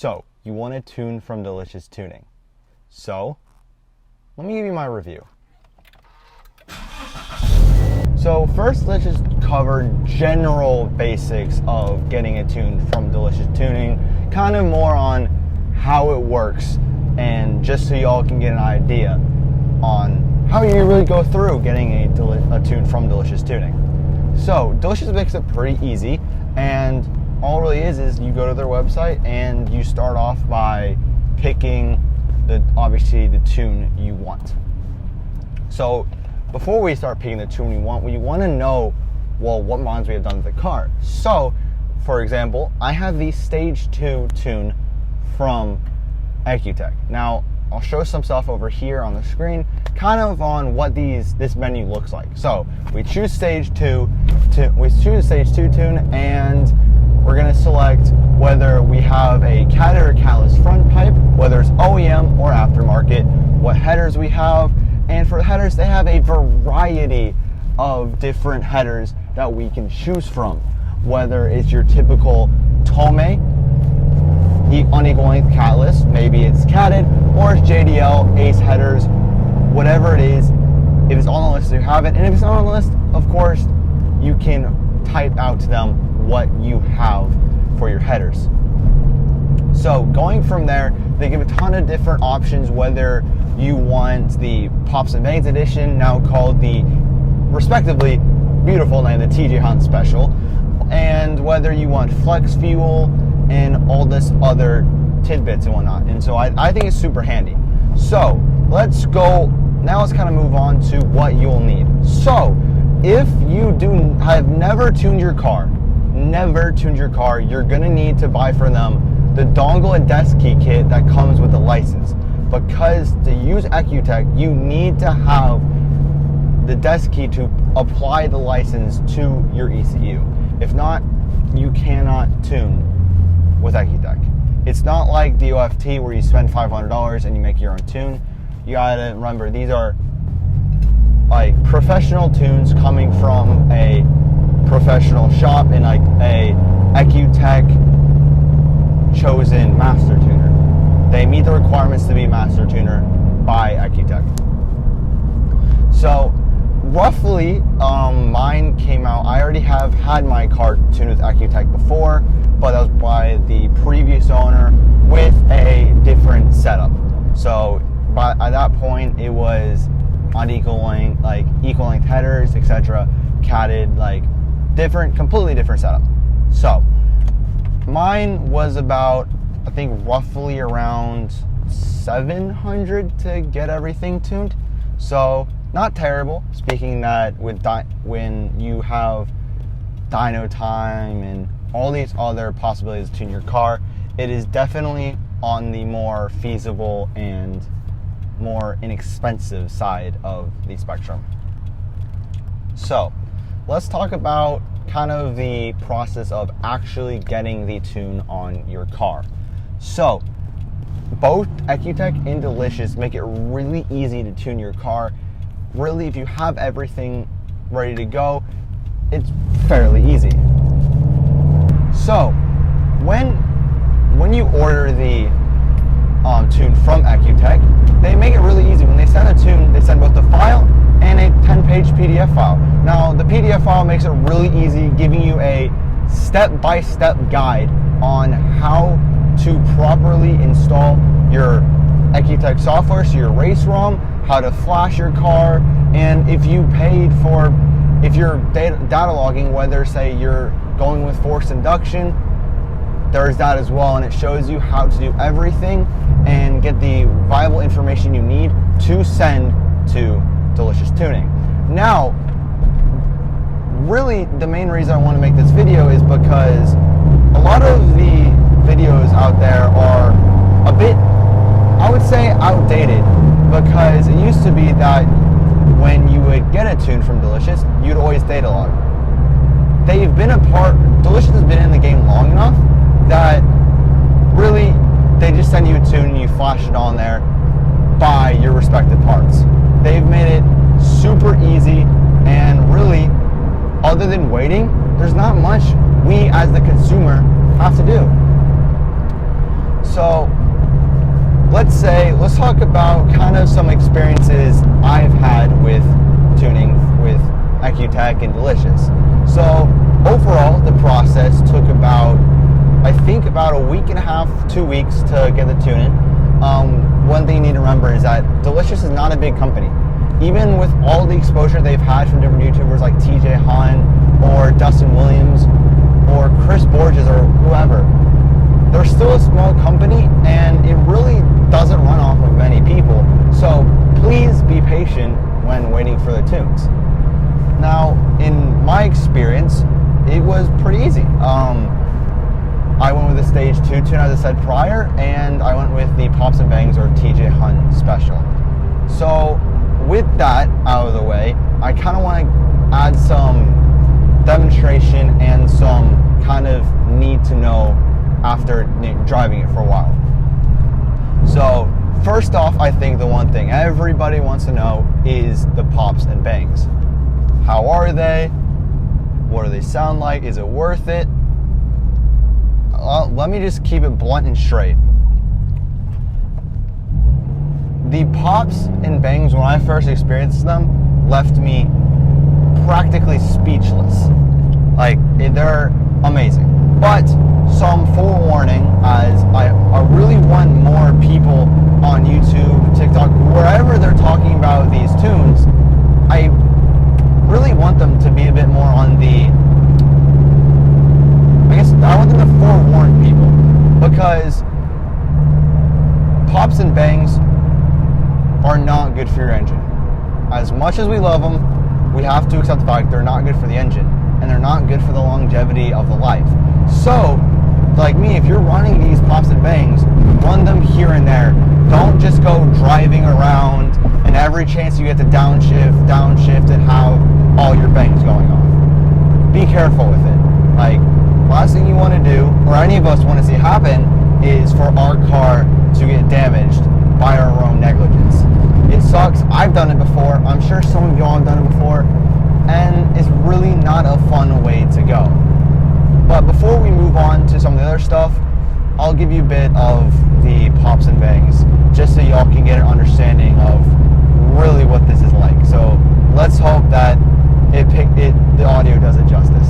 So, you want to tune from Delicious Tuning. So, let me give you my review. So first, let's just cover general basics of getting it tuned from Delicious Tuning, kind of more on how it works, and just so y'all can get an idea on how you really go through getting a tune from Delicious Tuning. So Delicious makes it pretty easy, and all it really is you go to their website and you start off by picking obviously the tune you want. So before we start picking the tune we want to know, well, what mods we have done to the car. So, for example, I have the Stage 2 tune from Ecutech. Now, I'll show some stuff over here on the screen, kind of on what this menu looks like. So, we choose Stage 2 tune, and we're going to select whether we have a catted or catless front pipe, whether it's OEM or aftermarket, what headers we have. And for headers, they have a variety of different headers that we can choose from. Whether it's your typical Tomei, unequal length catless, maybe it's catted, or it's JDL, Ace headers, whatever it is. If it's on the list, you have it. And if it's not on the list, of course, you can type out to them what you have for your headers. So going from there, they give a ton of different options, whether you want the Pops and Bangs edition, now called the, respectively, beautiful name, the TJ Hunt Special, and whether you want flex fuel and all this other tidbits and whatnot. And so I think it's super handy. So let's kind of move on to what you'll need. So if you have never tuned your car, you're gonna need to buy for them the dongle and desk key kit that comes with the license. Because to use Ecutech, you need to have the desk key to apply the license to your ECU. If not, you cannot tune with Ecutech. It's not like the OFT where you spend $500 and you make your own tune. You gotta remember, these are like professional tunes coming from a professional shop and like a Ecutech chosen master tuner. They meet the requirements to be master tuner by Ecutech. So roughly, mine came out, I already have had my car tuned with Ecutech before, but that was by the previous owner with a different setup. So at that point, it was unequal length, like equal length headers, etc., catted, like completely different setup. So mine was about, I think, roughly around $700 to get everything tuned. So not terrible, speaking that when you have dyno time and all these other possibilities to tune your car, it is definitely on the more feasible and more inexpensive side of the spectrum. So let's talk about kind of the process of actually getting the tune on your car. So both Ecutech and Delicious make it really easy to tune your car. Really, if you have everything ready to go, it's fairly easy. So when you order the tune from Ecutech, they make it really easy. When they send a tune, they send both the file and a 10-page PDF file. Now, the PDF file makes it really easy, giving you a step-by-step guide on how to properly install your Ecutech software, so your race ROM, how to flash your car, and if you're data logging, whether say you're going with forced induction, there's that as well, and it shows you how to do everything and get the viable information you need to send to Delicious Tuning. Now, really the main reason I want to make this video is because a lot of the videos out there are a bit, I would say, outdated, because it used to be that when you would get a tune from Delicious, you'd always data log. Delicious has been in the game long enough that really they just send you a tune and you flash it on there by your respective parts. They've made it super easy, and really, other than waiting, there's not much we as the consumer have to do. So let's talk about kind of some experiences I've had with tuning with EcuTek and Delicious. So overall, the process took about a week and a half, 2 weeks to get the tuning. One thing you need to remember is that Delicious is not a big company. Even with all the exposure they've had from different YouTubers like TJ Hunt or Dustin Williams or Chris Borges or whoever, they're still a small company and it really doesn't run off of many people. So please be patient when waiting for the tunes. Now, in my experience, it was pretty easy. I went with the Stage 2 tune, as I said prior, and I went with the Pops and Bangs or TJ Hunt Special. So with that out of the way, I kind of want to add some demonstration and some kind of need to know after driving it for a while. So first off, I think the one thing everybody wants to know is the Pops and Bangs. How are they? What do they sound like? Is it worth it? Let me just keep it blunt and straight. The Pops and Bangs, when I first experienced them, left me practically speechless. Like, they're amazing. But some forewarning, as I really want more people on YouTube, TikTok, wherever they're talking about these tunes, I really want them to be a bit more on the, I want them to forewarn people, because Pops and Bangs are not good for your engine. As much as we love them, we have to accept the fact they're not good for the engine, and they're not good for the longevity of the life. So, like me, if you're running these Pops and Bangs, run them here and there. Don't just go driving around and every chance you get to downshift and have all your bangs going off. Be careful with it. Like, last thing you want to do, or any of us want to see happen, is for our car to get damaged by our own negligence. It sucks. I've done it before. I'm sure some of y'all have done it before, and it's really not a fun way to go. But before we move on to some of the other stuff, I'll give you a bit of the Pops and Bangs, just so y'all can get an understanding of really what this is like. So let's hope that the audio does it justice.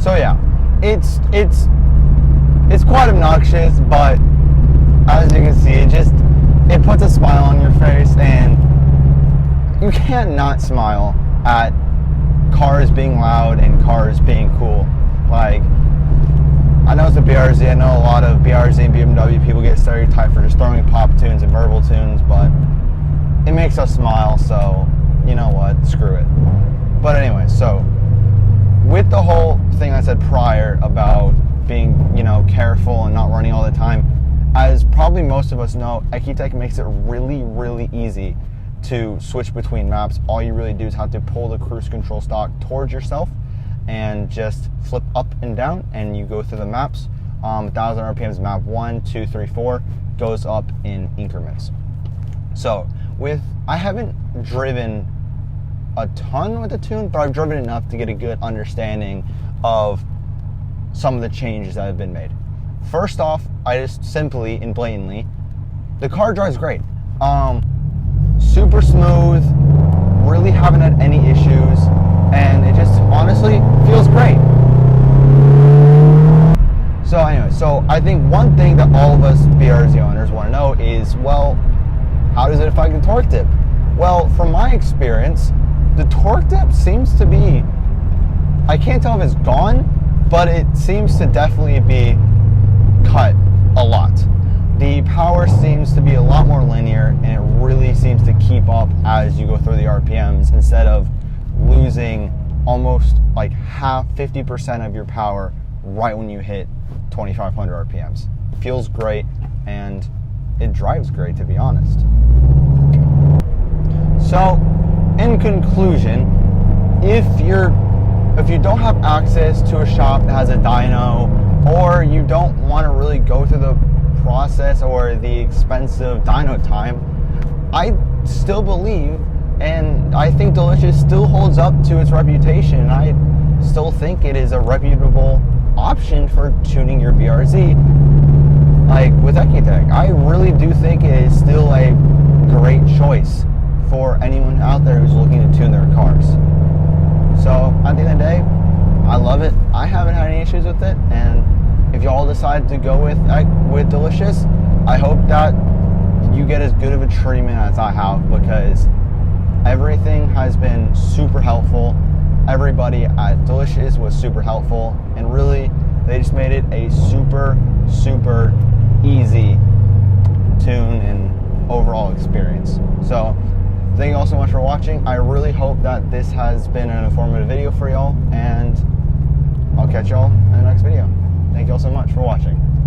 So yeah, it's quite obnoxious, but as you can see, it puts a smile on your face, and you can't not smile at cars being loud and cars being cool. Like, I know it's a BRZ, I know a lot of BRZ and BMW people get stereotyped for just throwing pop tunes and verbal tunes, but it makes us smile, so you know what, screw it. But anyway, so with the whole thing I said prior about being, careful and not running all the time, as probably most of us know, EcuTek makes it really, really easy to switch between maps. All you really do is have to pull the cruise control stalk towards yourself and just flip up and down, and you go through the maps. 1,000 RPMs map 1, 2, 3, 4 goes up in increments. So I haven't driven a ton with the tune, but I've driven enough to get a good understanding of some of the changes that have been made. First off, I just simply and blatantly, the car drives great. Super smooth, really haven't had any issues, and it just honestly feels great. So anyway, so I think one thing that all of us BRZ owners want to know is, well, how does it affect the torque tip? Well, from my experience, the torque tip seems to be, I can't tell if it's gone, but it seems to definitely be cut a lot. The power seems to be a lot more linear, and it really seems to keep up as you go through the RPMs, instead of losing almost like 50% of your power right when you hit 2,500 RPMs. It feels great, and it drives great, to be honest. So in conclusion, if you don't have access to a shop that has a dyno, or you don't want to really go through the process or the expensive dyno time, I still believe, and I think Delicious still holds up to its reputation. I still think it is a reputable option for tuning your BRZ, like with Ecutech. I really do think it is still a great choice for anyone out there who's looking to tune their cars. So at the end of the day, I love it. I haven't had any issues with it, and if y'all decide to go with Delicious, I hope that you get as good of a treatment as I have, because everything has been super helpful. Everybody at Delicious was super helpful, and really they just made it a super easy tune and overall experience. So thank you all so much for watching. I really hope that this has been an informative video for y'all, and I'll catch y'all in the next video. Thank you all so much for watching.